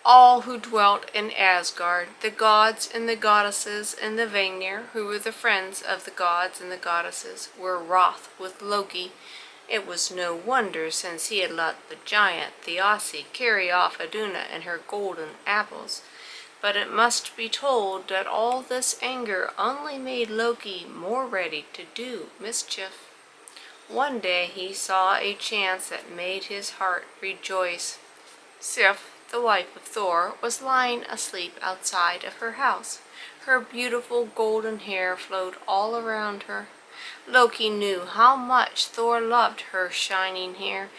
All who dwelt in Asgard, the gods and the goddesses and the Vanir, who were the friends of the gods and the goddesses, were wroth with Loki. It was no wonder, since he had let the giant Thiassi carry off Iduna and her golden apples. But it must be told that all this anger only made Loki more ready to do mischief. One day he saw a chance that made his heart rejoice. Sif, the wife of Thor, was lying asleep outside of her house. Her beautiful golden hair flowed all around her. Loki knew how much Thor loved her shining hair,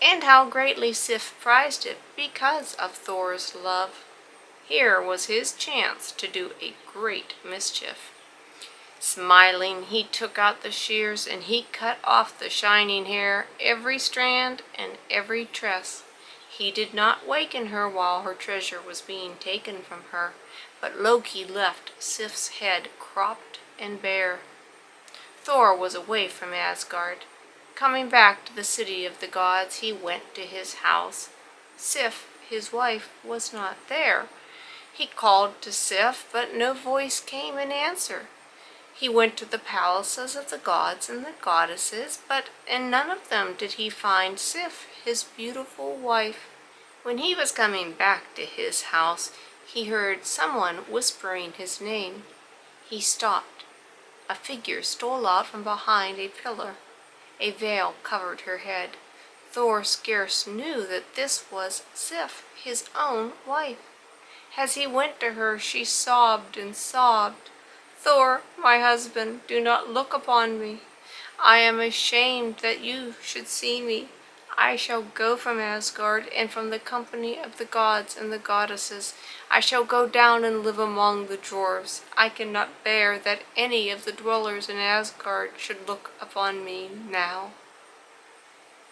and how greatly Sif prized it because of Thor's love. Here was his chance to do a great mischief. Smiling, he took out the shears and he cut off the shining hair, every strand and every tress. He did not waken her while her treasure was being taken from her, but Loki left Sif's head cropped and bare. Thor was away from Asgard. Coming back to the city of the gods, he went to his house. Sif, his wife, was not there. He called to Sif, but no voice came in answer. He went to the palaces of the gods and the goddesses, but in none of them did he find Sif, his beautiful wife. When he was coming back to his house, he heard someone whispering his name. He stopped. A figure stole out from behind a pillar. A veil covered her head. Thor scarce knew that this was Sif, his own wife. As he went to her, she sobbed and sobbed. "Thor, my husband, do not look upon me. I am ashamed that you should see me. I shall go from Asgard, and from the company of the gods and the goddesses. I shall go down and live among the dwarves. I cannot bear that any of the dwellers in Asgard should look upon me now."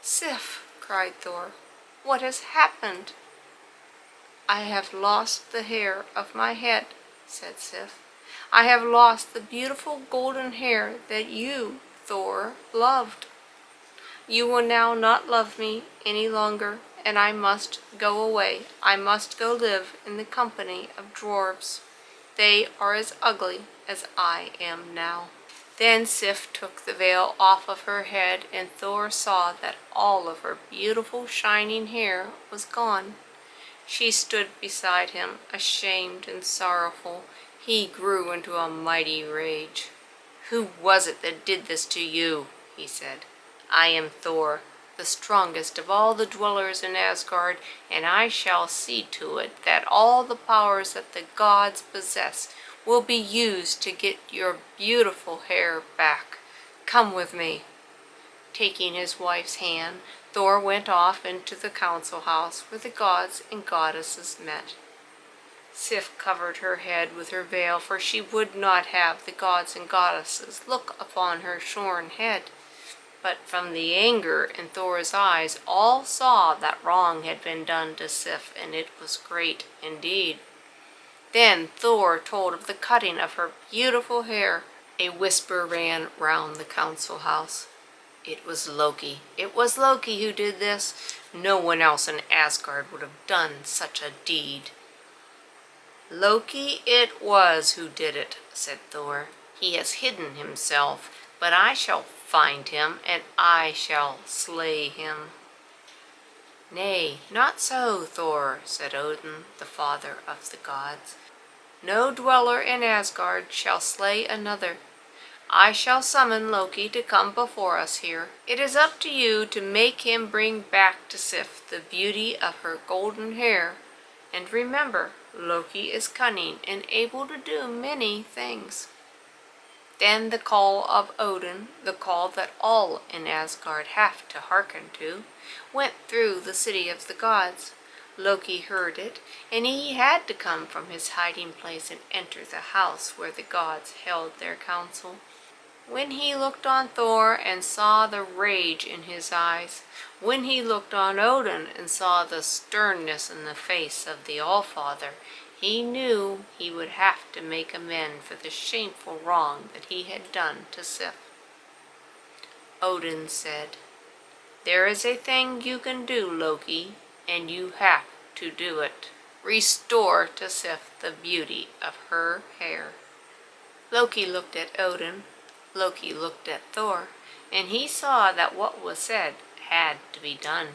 "Sif," cried Thor, "what has happened?" "I have lost the hair of my head," said Sif. "I have lost the beautiful golden hair that you, Thor, loved. You will now not love me any longer, and I must go away. I must go live in the company of dwarves. They are as ugly as I am now." Then Sif took the veil off of her head, and Thor saw that all of her beautiful shining hair was gone. She stood beside him, ashamed and sorrowful. He grew into a mighty rage. "Who was it that did this to you?" he said. "I am Thor, the strongest of all the dwellers in Asgard, and I shall see to it that all the powers that the gods possess will be used to get your beautiful hair back. Come with me." Taking his wife's hand, Thor went off into the council house where the gods and goddesses met. Sif covered her head with her veil, for she would not have the gods and goddesses look upon her shorn head. But from the anger in Thor's eyes, all saw that wrong had been done to Sif, and it was great indeed. Then Thor told of the cutting of her beautiful hair. A whisper ran round the council house. It was Loki. It was Loki who did this. No one else in Asgard would have done such a deed. "Loki it was who did it," said Thor. "He has hidden himself, but I shall find him, and I shall slay him." "Nay, not so, Thor," said Odin, the father of the gods. "No dweller in Asgard shall slay another. I shall summon Loki to come before us here. It is up to you to make him bring back to Sif the beauty of her golden hair. And remember, Loki is cunning and able to do many things." Then the call of Odin, the call that all in Asgard have to hearken to, went through the city of the gods. Loki heard it, and he had to come from his hiding place and enter the house where the gods held their council. When he looked on Thor and saw the rage in his eyes, when he looked on Odin and saw the sternness in the face of the Allfather, he knew he would have to make amends for the shameful wrong that he had done to Sif. Odin said, "There is a thing you can do, Loki, and you have to do it." restore to Sif the beauty of her hair. Loki looked at Odin, Loki looked at Thor, and he saw that what was said had to be done.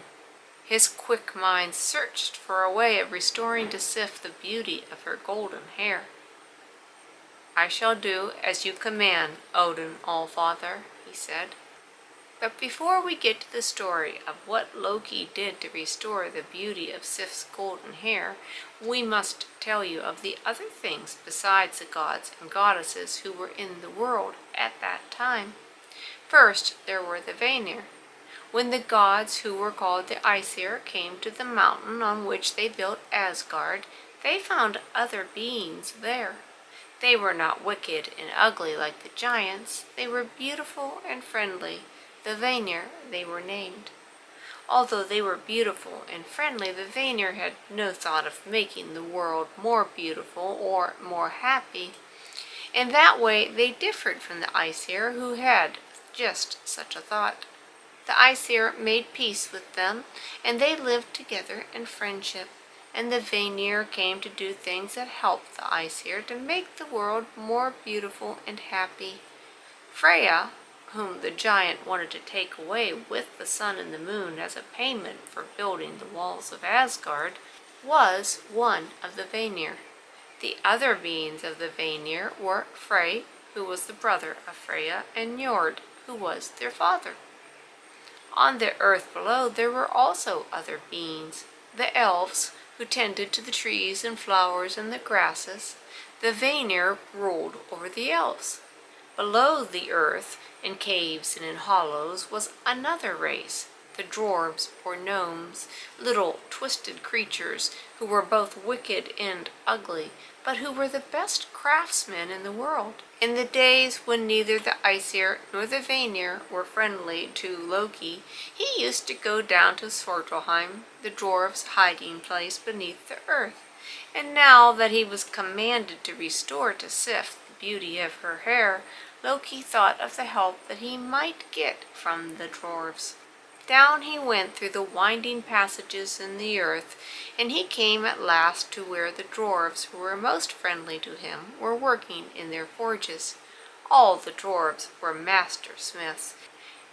His quick mind searched for a way of restoring to Sif the beauty of her golden hair. "I shall do as you command, Odin Allfather," he said. But before we get to the story of what Loki did to restore the beauty of Sif's golden hair, we must tell you of the other things besides the gods and goddesses who were in the world at that time. First, there were the Vanir. When the gods who were called the Aesir came to the mountain on which they built Asgard, they found other beings there. They were not wicked and ugly like the giants. They were beautiful and friendly. The Vanir they were named. Although they were beautiful and friendly, the Vanir had no thought of making the world more beautiful or more happy. In that way they differed from the Aesir, who had just such a thought. The Aesir made peace with them, and they lived together in friendship, and the Vanir came to do things that helped the Aesir to make the world more beautiful and happy. Freya, whom the giant wanted to take away with the sun and the moon as a payment for building the walls of Asgard, was one of the Vanir. The other beings of the Vanir were Frey, who was the brother of Freya, and Njord, who was their father. On the earth below there were also other beings, the elves, who tended to the trees and flowers and the grasses. The Vanir ruled over the elves. Below the earth, in caves and in hollows, was another race, the dwarves or gnomes, little twisted creatures who were both wicked and ugly, but who were the best craftsmen in the world. In the days when neither the Aesir nor the Vanir were friendly to Loki, he used to go down to Svartalheim, the dwarves' hiding place beneath the earth. And now that he was commanded to restore to Sif the beauty of her hair, Loki thought of the help that he might get from the dwarves. Down he went through the winding passages in the earth, and he came at last to where the dwarves who were most friendly to him were working in their forges. All the dwarves were master smiths,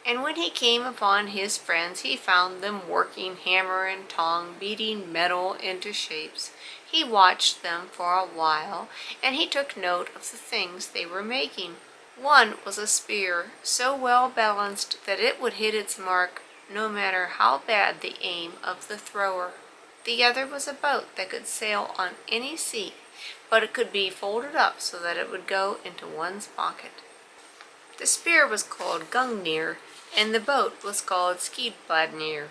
and when he came upon his friends he found them working hammer and tong, beating metal into shapes. He watched them for a while, and he took note of the things they were making. One was a spear, so well balanced that it would hit its mark no matter how bad the aim of the thrower. The other was a boat that could sail on any sea, but it could be folded up so that it would go into one's pocket. The spear was called Gungnir, and the boat was called Skidbladnir.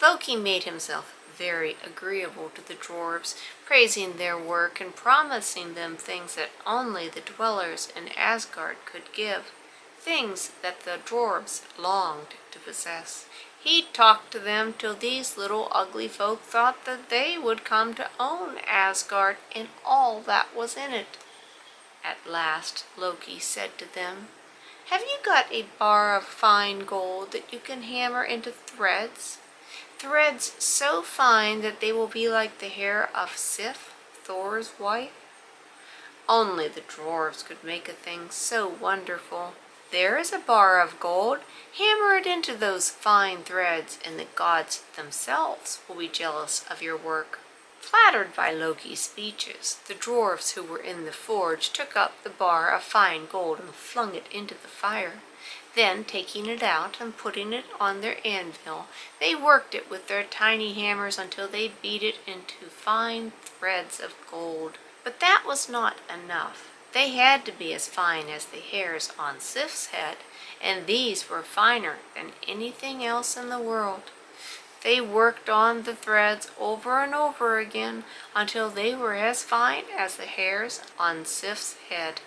Loki made himself very agreeable to the dwarves, praising their work and promising them things that only the dwellers in Asgard could give, things that the dwarves longed to possess. He talked to them till these little ugly folk thought that they would come to own Asgard and all that was in it. At last Loki said to them, "Have you got a bar of fine gold that you can hammer into threads? Threads so fine that they will be like the hair of Sif, Thor's wife?" Only the dwarves could make a thing so wonderful. "There is a bar of gold. Hammer it into those fine threads, and the gods themselves will be jealous of your work." Flattered by Loki's speeches, the dwarves who were in the forge took up the bar of fine gold and flung it into the fire. Then, taking it out and putting it on their anvil, they worked it with their tiny hammers until they beat it into fine threads of gold. But that was not enough. They had to be as fine as the hairs on Sif's head, and these were finer than anything else in the world. They worked on the threads over and over again until they were as fine as the hairs on Sif's head.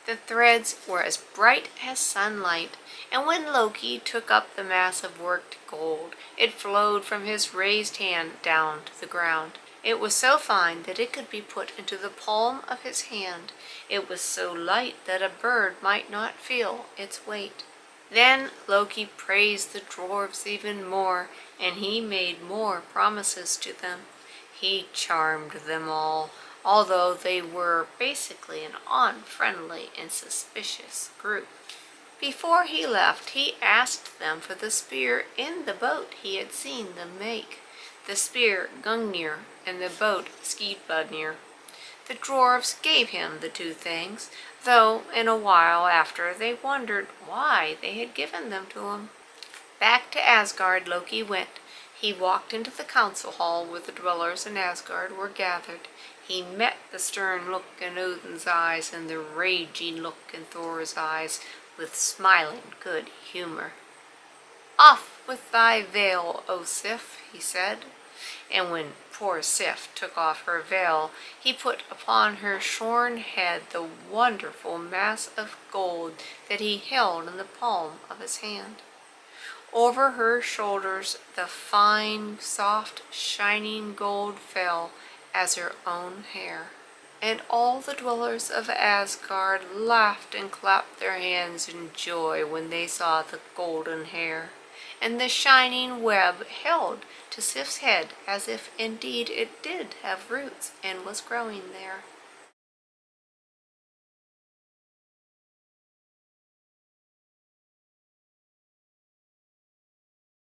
The threads were as bright as sunlight, and when Loki took up the mass of worked gold, it flowed from his raised hand down to the ground. It was so fine that it could be put into the palm of his hand. It was so light that a bird might not feel its weight. Then Loki praised the dwarves even more, and he made more promises to them. He charmed them all, although they were basically an unfriendly and suspicious group. Before he left, he asked them for the spear in the boat he had seen them make, the spear Gungnir and the boat Skidbladnir. The dwarfs gave him the two things, though in a while after they wondered why they had given them to him. Back to Asgard Loki went. He walked into the council hall where the dwellers in Asgard were gathered. He met the stern look in Odin's eyes and the raging look in Thor's eyes with smiling good humor. "Off with thy veil, O Sif," he said. And when poor Sif took off her veil, he put upon her shorn head the wonderful mass of gold that he held in the palm of his hand. Over her shoulders the fine, soft, shining gold fell as her own hair. And all the dwellers of Asgard laughed and clapped their hands in joy when they saw the golden hair, and the shining web held to Sif's head as if indeed it did have roots and was growing there.